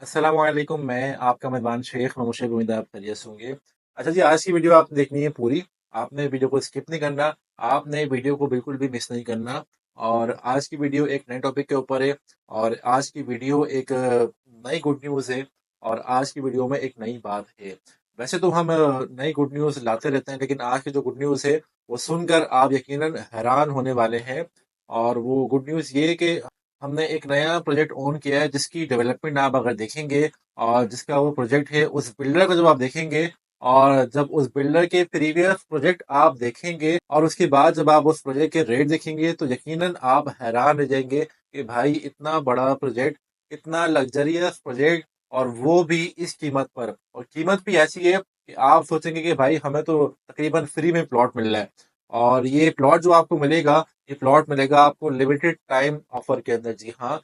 अस्सलाम वालेकुम। मैं आपका मेज़बान शेख नौशेख, उम्मीद है आप खैरियत से होंगे। अच्छा जी, आज की वीडियो आपने देखनी है पूरी। आपने वीडियो को स्किप नहीं करना, आपने वीडियो को बिल्कुल भी मिस नहीं करना। और आज की वीडियो एक नए टॉपिक के ऊपर है और आज की वीडियो एक नई गुड न्यूज़ है और आज की वीडियो में एक नई बात है। वैसे तो हम नई गुड न्यूज़ लाते रहते हैं, लेकिन आज की जो गुड न्यूज़ है, वो सुनकर आप यकीनन हैरान होने वाले हैं। और वो गुड न्यूज़ ये है कि हमने एक नया प्रोजेक्ट ऑन किया है, जिसकी डेवलपमेंट आप अगर देखेंगे और जिसका वो प्रोजेक्ट है, उस बिल्डर को जब आप देखेंगे और जब उस बिल्डर के प्रीवियस प्रोजेक्ट आप देखेंगे और उसके बाद जब आप उस प्रोजेक्ट के रेट देखेंगे, तो यकीनन आप हैरान रह जाएंगे कि भाई इतना बड़ा प्रोजेक्ट, इतना लग्जरियस प्रोजेक्ट, और वो भी इस कीमत पर। और कीमत भी ऐसी है कि आप सोचेंगे कि भाई हमें तो तकरीबन फ्री में प्लॉट मिल रहा है। और ये प्लॉट जो आपको मिलेगा, ये प्लॉट मिलेगा आपको लिमिटेड टाइम ऑफर के अंदर। जी हाँ,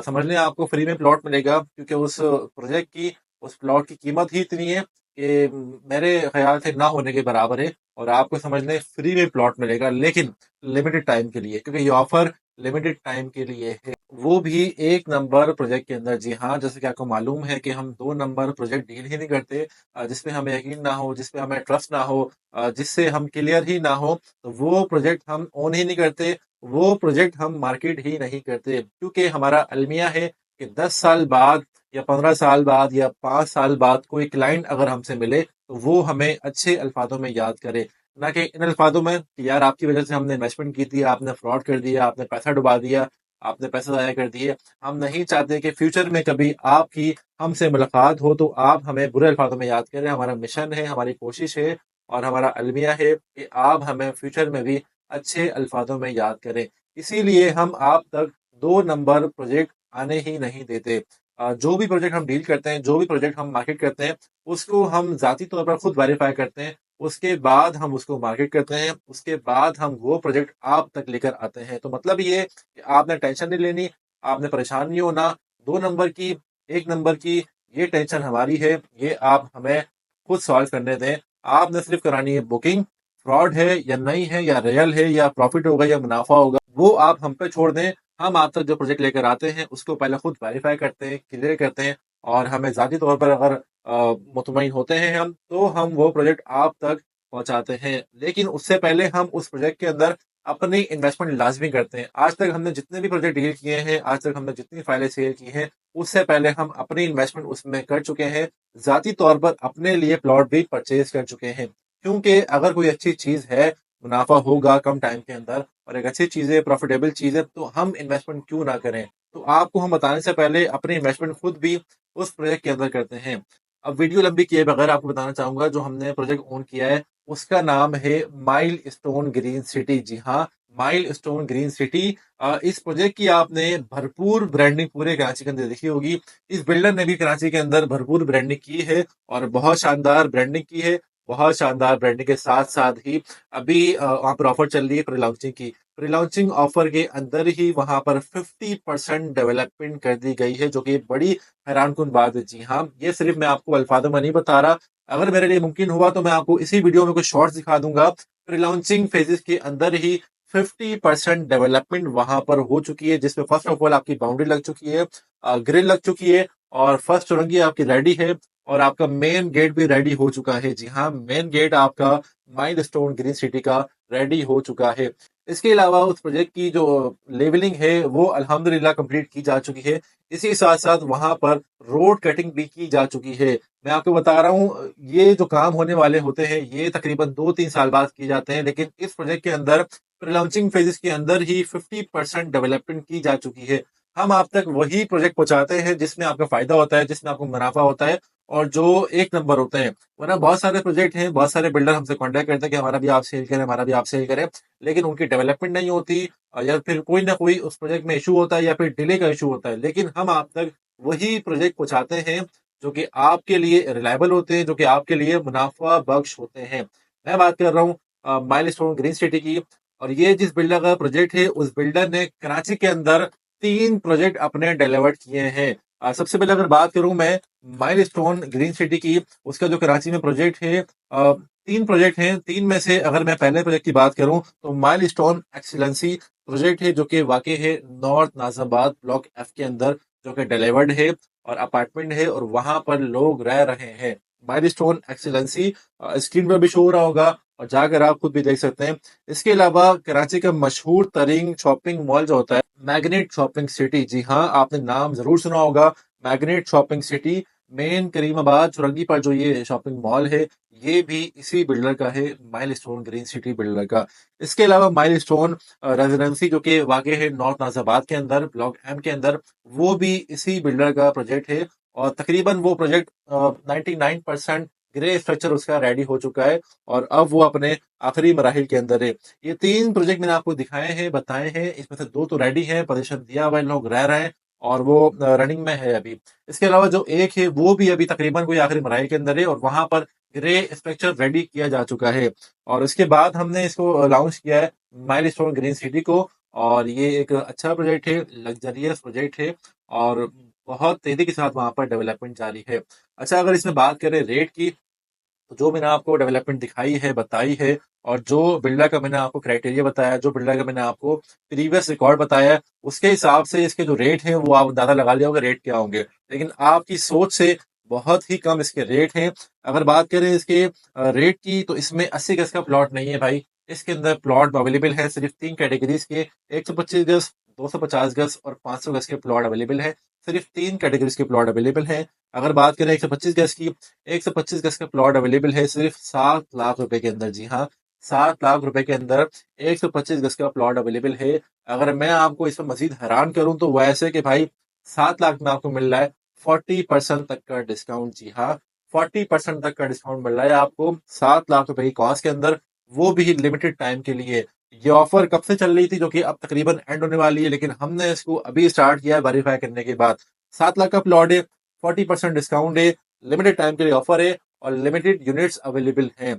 समझ लें आपको फ्री में प्लॉट मिलेगा, क्योंकि उस प्रोजेक्ट की, उस प्लॉट की कीमत ही इतनी है कि मेरे ख्याल से ना होने के बराबर है। और आपको समझ लें फ्री में प्लॉट मिलेगा, लेकिन लिमिटेड टाइम के लिए, क्योंकि ये ऑफर लिमिटेड टाइम के लिए है, वो भी एक नंबर प्रोजेक्ट के अंदर। जी हाँ, जैसे कि आपको मालूम है कि हम दो नंबर प्रोजेक्ट डील ही नहीं करते। जिसमें हमें यकीन ना हो, जिसपे हमें ट्रस्ट ना हो, जिससे हम क्लियर ही ना हो, तो वो प्रोजेक्ट हम ओन ही नहीं करते, वो प्रोजेक्ट हम मार्केट ही नहीं करते। क्योंकि हमारा अलमिया है कि 10 साल बाद या 15 साल बाद या 5 साल बाद कोई क्लाइंट अगर हमसे मिले, तो वो हमें अच्छे अल्फाजों में याद करे, ना कि इन अल्फाजों में कि यार आपकी वजह से हमने इन्वेस्टमेंट की थी, आपने फ्रॉड कर दिया, आपने पैसा डुबा दिया, आपने पैसा ज़ाया कर दिए। हम नहीं चाहते कि फ्यूचर में कभी आपकी हमसे मुलाकात हो तो आप हमें बुरे अल्फाजों में याद करें। हमारा मिशन है, हमारी कोशिश है और हमारा अलमिया है कि आप हमें फ्यूचर में भी अच्छे अल्फाजों में याद करें। इसीलिए हम आप तक दो नंबर प्रोजेक्ट आने ही नहीं देते। जो भी प्रोजेक्ट हम डील करते हैं, जो भी प्रोजेक्ट हम मार्केट करते हैं, उसको हम ज़ाती तौर पर खुद वेरीफाई करते हैं। उसके बाद हम उसको मार्केट करते हैं, उसके बाद हम वो प्रोजेक्ट आप तक लेकर आते हैं। तो मतलब ये कि आपने टेंशन नहीं लेनी, आपने परेशान नहीं होना। 2 नंबर की, 1 नंबर की, ये टेंशन हमारी है, ये आप हमें खुद सॉल्व करने दें। आपने सिर्फ करानी है बुकिंग। फ्रॉड है या नहीं है, या रियल है, या प्रॉफिट होगा या मुनाफा होगा, वो आप हम पे छोड़ दें। हम आप तक जो प्रोजेक्ट लेकर आते हैं, उसको पहले खुद वेरीफाई करते हैं, क्लियर करते हैं, और हमें ज़ाती तौर पर अगर मुतमईन होते हैं हम, तो हम वो प्रोजेक्ट आप तक पहुँचाते हैं। लेकिन उससे पहले हम उस प्रोजेक्ट के अंदर अपनी इन्वेस्टमेंट लाज़मी करते हैं। आज तक हमने जितने भी प्रोजेक्ट डील किए हैं, आज तक हमने जितनी फाइलें सेल की हैं, उससे पहले हम अपनी इन्वेस्टमेंट उसमें कर चुके हैं। ज़ाती तौर पर अपने लिए प्लॉट भी परचेज़ कर चुके हैं। क्योंकि अगर कोई अच्छी चीज़ है, मुनाफ़ा होगा कम टाइम के अंदर, और एक अच्छी चीज़ है, प्रॉफ़िटेबल चीज़ है, तो हम इन्वेस्टमेंट क्यों ना करें? तो आपको हम बताने से पहले अपनी इन्वेस्टमेंट खुद भी उस प्रोजेक्ट के अंदर करते हैं। अब वीडियो लंबी किए बगैर आपको बताना चाहूँगा, जो हमने प्रोजेक्ट ऑन किया है, उसका नाम है माइलस्टोन ग्रीन सिटी। जी हाँ, माइलस्टोन ग्रीन सिटी। इस प्रोजेक्ट की आपने भरपूर ब्रांडिंग पूरे कराची के अंदर देखी होगी। इस बिल्डर ने भी कराची के अंदर भरपूर ब्रांडिंग की है और बहुत शानदार ब्रांडिंग की है। बहुत शानदार ब्रांडिंग के साथ-साथ ही अभी वहाँ पर ऑफर चल रही है प्री लॉन्चिंग की। प्री लॉन्चिंग ऑफर के अंदर ही वहाँ पर 50% डेवलपमेंट कर दी गई है, जो कि बड़ी हैरानकुन बात है। जी हाँ, ये सिर्फ मैं आपको अल्फाजों में नहीं बता रहा। अगर मेरे लिए मुमकिन हुआ तो मैं आपको इसी वीडियो में कुछ शॉर्ट्स दिखा दूँगा। प्री लॉन्चिंग फेजेज़ के अंदर ही 50% डेवलपमेंट वहाँ पर हो चुकी है, जिसमें फर्स्ट ऑफ ऑल आपकी बाउंड्री लग चुकी है, ग्रिल लग चुकी है, और फर्स्ट चुरंगी आपकी रेडी है, और आपका मेन गेट भी रेडी हो चुका है। जी हाँ, मेन गेट आपका माइलस्टोन ग्रीन सिटी का रेडी हो चुका है। इसके अलावा उस प्रोजेक्ट की जो लेवलिंग है, वो अल्हम्दुलिल्लाह कंप्लीट की जा चुकी है। इसी साथ-साथ वहाँ पर रोड कटिंग भी की जा चुकी है। मैं आपको बता रहा हूँ, ये जो काम होने वाले होते हैं, ये तकरीबन 2-3 साल बाद किए जाते हैं, लेकिन इस प्रोजेक्ट के अंदर प्री लॉन्चिंग फेजेज़ के अंदर ही 50% डेवलपमेंट की जा चुकी है। हम आप तक वही प्रोजेक्ट पहुँचाते हैं जिसमें आपका फ़ायदा होता है, जिसमें आपको मुनाफ़ा होता है, और जो एक नंबर होते हैं। वरना बहुत सारे प्रोजेक्ट हैं, बहुत सारे बिल्डर हमसे कॉन्टैक्ट करते हैं कि हमारा भी आप सेल करें, हमारा भी आप सेल करें, लेकिन उनकी डेवलपमेंट नहीं होती, या फिर कोई ना कोई उस प्रोजेक्ट में इश्यू होता है, या फिर डिले का इश्यू होता है। लेकिन हम आप तक वही प्रोजेक्ट पहुँचाते हैं जो कि आपके लिए रिलायबल होते हैं, जो कि आपके लिए मुनाफ़ा बख्श होते हैं। मैं बात कर रहा हूँ माइलस्टोन ग्रीन सिटी की। और ये जिस बिल्डर का प्रोजेक्ट है, उस बिल्डर ने कराची के अंदर 3 प्रोजेक्ट अपने डिलीवर किए हैं। सबसे पहले अगर बात करूँ मैं माइलस्टोन ग्रीन सिटी की, उसका जो कराची में प्रोजेक्ट है, 3 प्रोजेक्ट हैं, 3 में से अगर मैं पहले प्रोजेक्ट की बात करूँ तो माइलस्टोन एक्सीलेंसी प्रोजेक्ट है जो कि वाक़ई है नॉर्थ नाज़िमाबाद ब्लॉक एफ के अंदर, जो कि डिलीवर्ड है और अपार्टमेंट है और वहाँ पर लोग रह रहे हैं। माइलस्टोन एक्सीलेंसी स्क्रीन पर भी शो हो रहा होगा और जाकर आप खुद भी देख सकते हैं। इसके अलावा कराची का मशहूर तरीन शॉपिंग मॉल जो होता है मैग्नेट शॉपिंग सिटी, जी हाँ, आपने नाम ज़रूर सुना होगा magnet shopping city, main Karimabad Chowrangi पर जो ये शॉपिंग मॉल है, ये भी इसी बिल्डर का है, माइलस्टोन ग्रीन सिटी बिल्डर का। इसके अलावा माइलस्टोन रेजिडेंसी जो कि वाक़ई है नॉर्थ नाज़िमाबाद के अंदर, ब्लॉक एम के अंदर, वो भी इसी बिल्डर का प्रोजेक्ट है और तकरीबन वो प्रोजेक्ट 99% ग्रे स्ट्रक्चर उसका रेडी हो चुका है और अब वो अपने आखिरी मराहिल के अंदर है। ये 3 प्रोजेक्ट मैंने आपको दिखाए हैं, बताए हैं, इसमें से 2 तो रेडी हैं, पोज़ीशन दिया हुआ है, लोग रह रहे हैं और वो रनिंग में है अभी। इसके अलावा जो एक है वो भी अभी तकरीबन कोई आखिरी मराहिल के अंदर है और वहां पर ग्रे स्ट्रक्चर रेडी किया जा चुका है और उसके बाद हमने इसको लॉन्च किया है माइलस्टोन ग्रीन सिटी को और ये एक अच्छा प्रोजेक्ट है, लग्जरियस प्रोजेक्ट है और बहुत तेजी के साथ वहां पर डेवलपमेंट जारी है। अच्छा, अगर इसमें बात करें रेट की, तो जो मैंने आपको डेवलपमेंट दिखाई है, बताई है और जो बिल्डर का मैंने आपको क्राइटेरिया बताया, जो बिल्डर का मैंने आपको प्रीवियस रिकॉर्ड बताया है, उसके हिसाब से इसके जो रेट हैं वो आप अंदाजा लगा लिया होगा रेट क्या होंगे। लेकिन आपकी सोच से बहुत ही कम इसके रेट हैं। अगर बात करें इसके रेट की, तो इसमें 80 गज का प्लॉट नहीं है भाई। इसके अंदर प्लॉट अवेलेबल है सिर्फ 3 कैटेगरीज के, 125 गज, 250 गज और 500 गज के प्लॉट अवेलेबल है। सिर्फ 3 कैटेगरीज के प्लॉट अवेलेबल हैं। अगर बात करें 125 गज की, 125 गज का प्लॉट अवेलेबल है सिर्फ 7 लाख रुपए के अंदर। जी हाँ, 7 लाख रुपए के अंदर 125 गज का प्लॉट अवेलेबल है। अगर मैं आपको इसमें मजीद हैरान करूं तो वैसे कि भाई 7 लाख में आपको मिल रहा है 40% तक का डिस्काउंट। जी हाँ, 40% तक का डिस्काउंट मिल रहा है आपको 7 लाख रुपए की कॉस्ट के अंदर, वो भी लिमिटेड टाइम के लिए। ये ऑफर कब से चल रही थी, जो कि अब तकरीबन एंड होने वाली है, लेकिन हमने इसको अभी स्टार्ट किया है वेरीफाई करने के बाद। 7 लाख का प्लॉट है, 40% डिस्काउंट है, लिमिटेड टाइम के लिए ऑफर है और लिमिटेड यूनिट्स अवेलेबल हैं।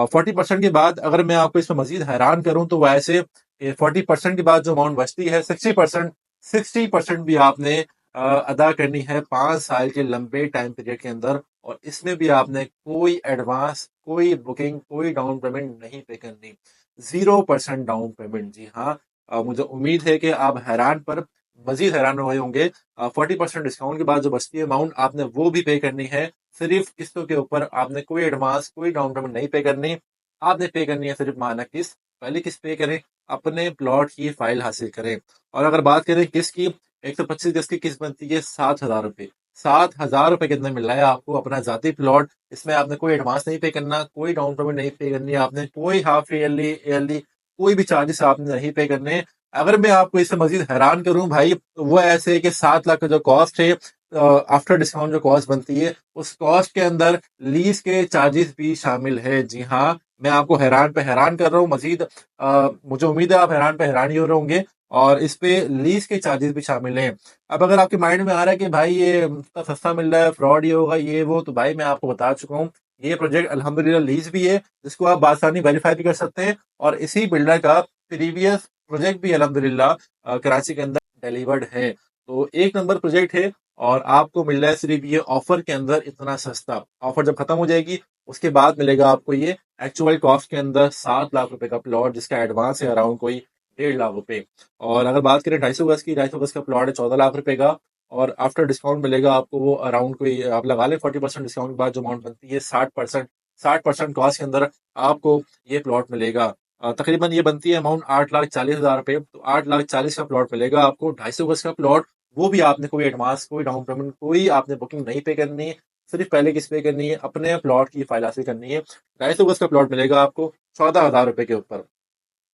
40% के बाद अगर मैं आपको इसमें मजीद हैरान करूं तो वैसे 40% के बाद जो अमाउंट बचती है 60% भी आपने अदा करनी है 5 साल के लंबे टाइम पीरियड के अंदर और इसमें भी आपने कोई एडवांस, कोई बुकिंग, कोई डाउन पेमेंट नहीं पे करनी। 0% डाउन पेमेंट। जी हाँ, मुझे उम्मीद है कि आप हैरान पर मजीद हैरान हुए होंगे। 40% डिस्काउंट के बाद जो बचती है अमाउंट आपने वो भी पे करनी है सिर्फ किस्तों के ऊपर। आपने कोई एडवांस, कोई डाउन पेमेंट नहीं पे करनी। आपने पे करनी है सिर्फ माना किस्त। पहले किस्त पे करें, अपने प्लॉट की फाइल हासिल करें। और अगर बात करें किस्त की, 125 गज की किस्त बनती है 7,000 रुपए। 7,000 रुपए के अंदर मिल रहा है आपको अपना जाती प्लॉट। इसमें आपने कोई एडवांस नहीं पे करना, कोई डाउन पेमेंट नहीं पे करनी, आपने कोई हाफ ईयरली, ईयरली कोई भी चार्जेस आपने नहीं पे करने। अगर मैं आपको इससे मजीद हैरान करूं भाई, तो वो ऐसे है कि 7 लाख का जो कॉस्ट है, आफ्टर डिस्काउंट जो कॉस्ट बनती है, उस कॉस्ट के अंदर लीज के चार्जेस भी शामिल है। जी हाँ, मैं आपको हैरान पे हैरान कर रहा हूँ मजीद। मुझे उम्मीद है आप हैरान पे हैरान ही हो रहे होंगे और इस पे लीज के चार्जेस भी शामिल हैं। अब अगर आपके माइंड में आ रहा है कि भाई ये इतना सस्ता मिल रहा है, फ्रॉड ये होगा ये वो, तो भाई मैं आपको बता चुका हूँ, ये प्रोजेक्ट अल्हम्दुलिल्लाह लीज भी है, जिसको आप बासानी वेरीफाई भी कर सकते हैं और इसी बिल्डर का प्रीवियस प्रोजेक्ट भी अल्हम्दुलिल्लाह कराची के अंदर डिलीवर्ड है। तो एक नंबर प्रोजेक्ट है और आपको मिल रहा है सिर्फ ये ऑफर के अंदर इतना सस्ता। ऑफर जब खत्म हो जाएगी उसके बाद मिलेगा आपको ये एक्चुअल कॉस्ट के अंदर 7 लाख रुपए का प्लॉट, जिसका एडवांस है अराउंड कोई 1.5 लाख रुपए। और अगर बात करें 250 गज की, 250 गज का प्लॉट है 14 लाख रुपए का और आफ्टर डिस्काउंट मिलेगा आपको वो अराउंड कोई, आप लगा लें 40% डिस्काउंट के बाद जो अमाउंट बनती है 60%, 60% कॉस्ट के अंदर आपको ये प्लॉट मिलेगा। तकरीबन ये बनती है अमाउंट 8,40,000 रुपए। तो 8,40,000 का प्लॉट मिलेगा आपको, 250 गज का प्लॉट। वो भी आपने कोई एडवांस, कोई डाउन पेमेंट, कोई आपने बुकिंग नहीं पे करनी है, सिर्फ पहले किस्त पे करनी है, अपने प्लॉट की फाइल हासिल करनी है। 250 गज का प्लॉट मिलेगा आपको 14,000 रुपए के ऊपर।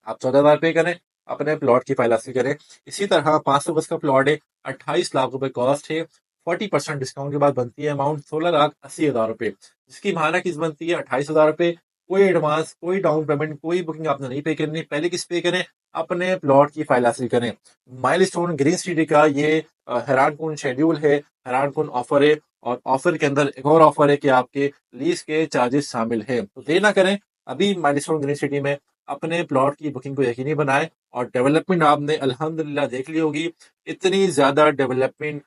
आप 14,000 पे करें, अपने प्लॉट की फाइल हासिल करें। इसी तरह 500 गज का प्लॉट है, 28 लाख रुपए कॉस्ट है, 40% डिस्काउंट के बाद बनती है अमाउंट 16,80,000 रुपए, जिसकी माना किस्त बनती है 28,000 रुपए। कोई एडवांस, कोई डाउन पेमेंट, कोई बुकिंग आपने नहीं पे करनी, पहले किस्त पे करें, अपने प्लॉट की फाइल हासिल करें। माइलस्टोन ग्रीन सिटी का ये हैरान कुन शेड्यूल है, हैरान कुन ऑफर है और ऑफर के अंदर एक और ऑफर है कि आपके लीज के चार्जेस शामिल है। तो देर ना करें, अभी माइलस्टोन ग्रीन सिटी में अपने प्लॉट की बुकिंग को यकीनी बनाएं और डेवलपमेंट आपने अल्हम्दुलिल्लाह देख ली होगी। इतनी ज्यादा डेवलपमेंट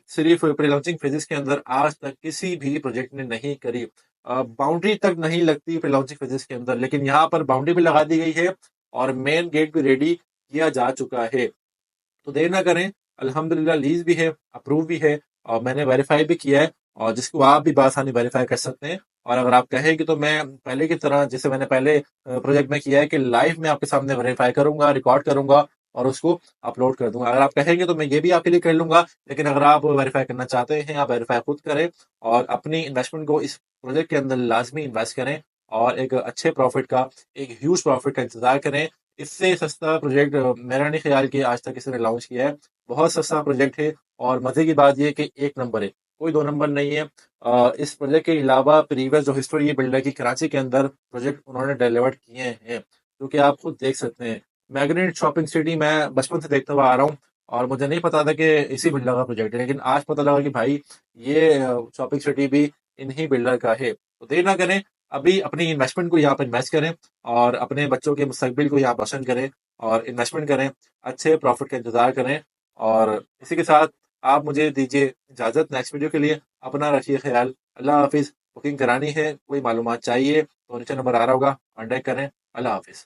सिर्फ प्री लॉन्चिंग फेजेस के अंदर आज तक किसी भी प्रोजेक्ट ने नहीं करी। बाउंड्री तक नहीं लगती फिर लॉन्चिंग फेजेस के अंदर, लेकिन यहाँ पर बाउंड्री भी लगा दी गई है और मेन गेट भी रेडी किया जा चुका है। तो देर ना करें, अल्हम्दुलिल्लाह लीज़ भी है, अप्रूव भी है और मैंने वेरीफ़ाई भी किया है और जिसको आप भी बआसानी वेरीफ़ाई कर सकते हैं। और अगर आप कहें कि तो मैं पहले की तरह जैसे मैंने पहले प्रोजेक्ट में किया है कि लाइव में आपके सामने वेरीफ़ाई करूँगा, रिकॉर्ड करूँगा और उसको अपलोड कर दूँगा। अगर आप कहेंगे तो मैं ये भी आपके लिए कर लूँगा, लेकिन अगर आप वेरीफ़ाई करना चाहते हैं, आप वेरीफ़ाई खुद करें और अपनी इन्वेस्टमेंट को इस प्रोजेक्ट के अंदर लाज़मी इन्वेस्ट करें और एक अच्छे प्रॉफ़िट का, एक ह्यूज प्रॉफ़िट का इंतज़ार करें। इससे सस्ता प्रोजेक्ट मेरा नहीं ख्याल कि आज तक किसी ने लॉन्च किया है। बहुत सस्ता प्रोजेक्ट है और मज़े की बात ये है कि 1 नंबर है, कोई 2 नंबर नहीं है। इस प्रोजेक्ट के अलावा प्रीवियस जो हिस्ट्री है बिल्डर की कराची के अंदर प्रोजेक्ट उन्होंने डिलीवर्ड किए हैं, जो कि आप खुद देख सकते हैं। मैग्नेट शॉपिंग सिटी मैं बचपन से देखता हुआ आ रहा हूँ और मुझे नहीं पता था कि इसी बिल्डर का प्रोजेक्ट है, लेकिन आज पता लगा कि भाई ये शॉपिंग सिटी भी इन्हीं बिल्डर का है। तो देर ना करें, अभी अपनी इन्वेस्टमेंट को यहाँ पे इन्वेस्ट करें और अपने बच्चों के मुस्तकबिल को यहाँ रोशन करें और इन्वेस्टमेंट करें, अच्छे प्रॉफिट का इंतज़ार करें और इसी के साथ आप मुझे दीजिए इजाज़त नेक्स्ट वीडियो के लिए। अपना रखिए ख़्याल। अल्लाह हाफ़िज़। बुकिंग करानी है, कोई मालूमात चाहिए तो नीचे नंबर आ रहा होगा, कॉन्टैक्ट करें। अल्लाह हाफ़िज़।